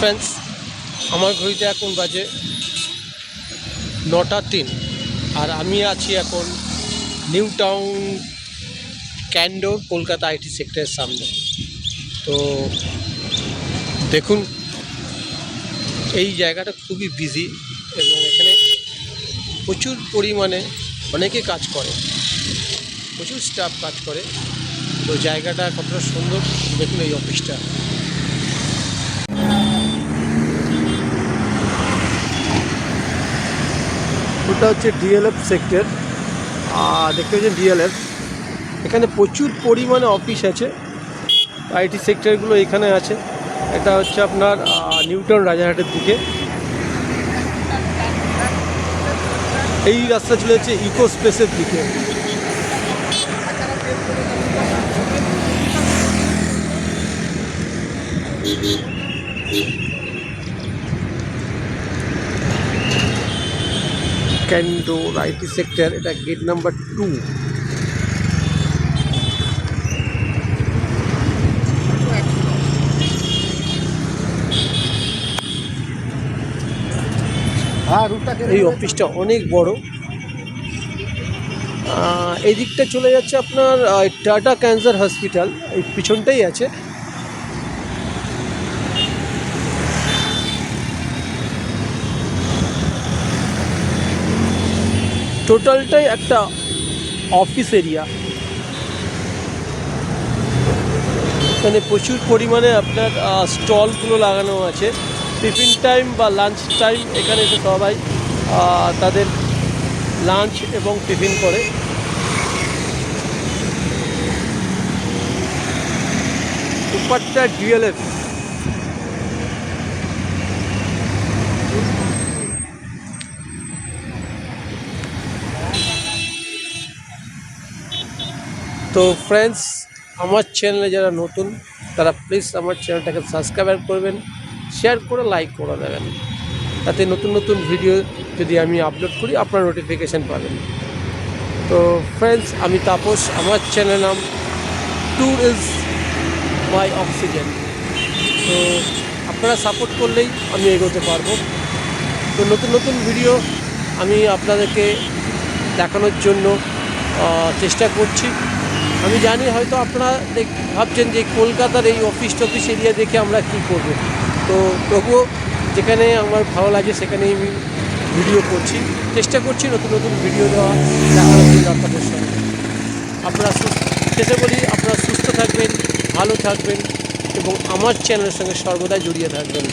Friends, আমার ঘড়িতে এখন বাজে 9:03 আর আমি আছি এখন নিউ টাউন ক্যান্ডোর কলকাতা আইটি সেক্টরের সামনে। তো দেখুন, এই জায়গাটা খুবই বিজি এবং এখানে প্রচুর পরিমাণে অনেকে কাজ করে, প্রচুর স্টাফ কাজ করে। তো জায়গাটা কতটা সুন্দর দেখুন, এই অফিসটা। ওটা হচ্ছে ডিএলএফ সেক্টর, দেখতে পাচ্ছেন ডিএলএফ। এখানে প্রচুর পরিমাণে অফিস আছে, আইটি সেক্টরগুলো এখানে আছে। এটা হচ্ছে আপনার নিউ টাউন রাজারহাটের দিকে। এই রাস্তা চলে যাচ্ছে ইকো স্পেসের দিকে। ক্যান্ডোর আইটি সেক্টর, এটা গেট নাম্বার 2। এই অফিসটা অনেক বড়। এই দিকটা চলে যাচ্ছে আপনার টাটা ক্যান্সার হসপিটাল, এই পিছনটাই আছে। টোটালটাই একটা অফিস এরিয়া। এখানে প্রচুর পরিমাণে আপনার স্টলগুলো লাগানো আছে। টিফিন টাইম বা লাঞ্চ টাইম এখানে এসে সবাই তাদের লাঞ্চ এবং টিফিন করে। উপরটা ডিএলএফ। তো ফ্রেন্ডস, আমার চ্যানেলে যারা নতুন তারা প্লিজ আমার চ্যানেলটাকে সাবস্ক্রাইব করবেন, শেয়ার করে লাইক করে দেবেন, তাতে নতুন নতুন ভিডিও যদি আমি আপলোড করি আপনারা নোটিফিকেশান পাবেন। তো ফ্রেন্ডস, আমি তাপস, আমার চ্যানেল নাম ট্যুর ইজ মাই অক্সিজেন। তো আপনারা সাপোর্ট করলেই আমি এগোতে পারবো। তো নতুন নতুন ভিডিও আমি আপনাদেরকে দেখানোর জন্য চেষ্টা করছি। আমি জানি হয়তো আপনারা ভাবছেন যে কলকাতার এই অফিস টফিস এরিয়া দেখে আমরা কী করব। তো তবুও যেখানে আমার ভালো লাগে সেখানেই আমি ভিডিও করছি, চেষ্টা করছি নতুন নতুন ভিডিও দেখানোর জন্য আপনাদের সঙ্গে। আপনারা শেষে বলি, আপনারা সুস্থ থাকবেন, ভালো থাকবেন এবং আমার চ্যানেলের সঙ্গে সর্বদাই জড়িয়ে থাকবেন।